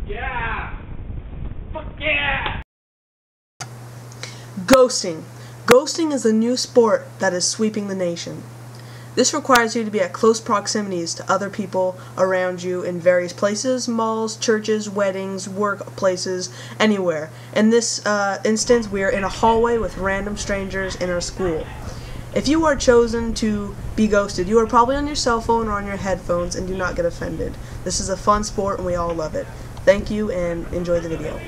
Yeah! Fuck yeah! Ghosting. Ghosting is a new sport that is sweeping the nation. This requires you to be at close proximities to other people around you in various places, malls, churches, weddings, workplaces, anywhere. In this instance, we are in a hallway with random strangers in our school. If you are chosen to be ghosted, you are probably on your cell phone or on your headphones, and do not get offended. This is a fun sport and we all love it. Thank you and enjoy the video.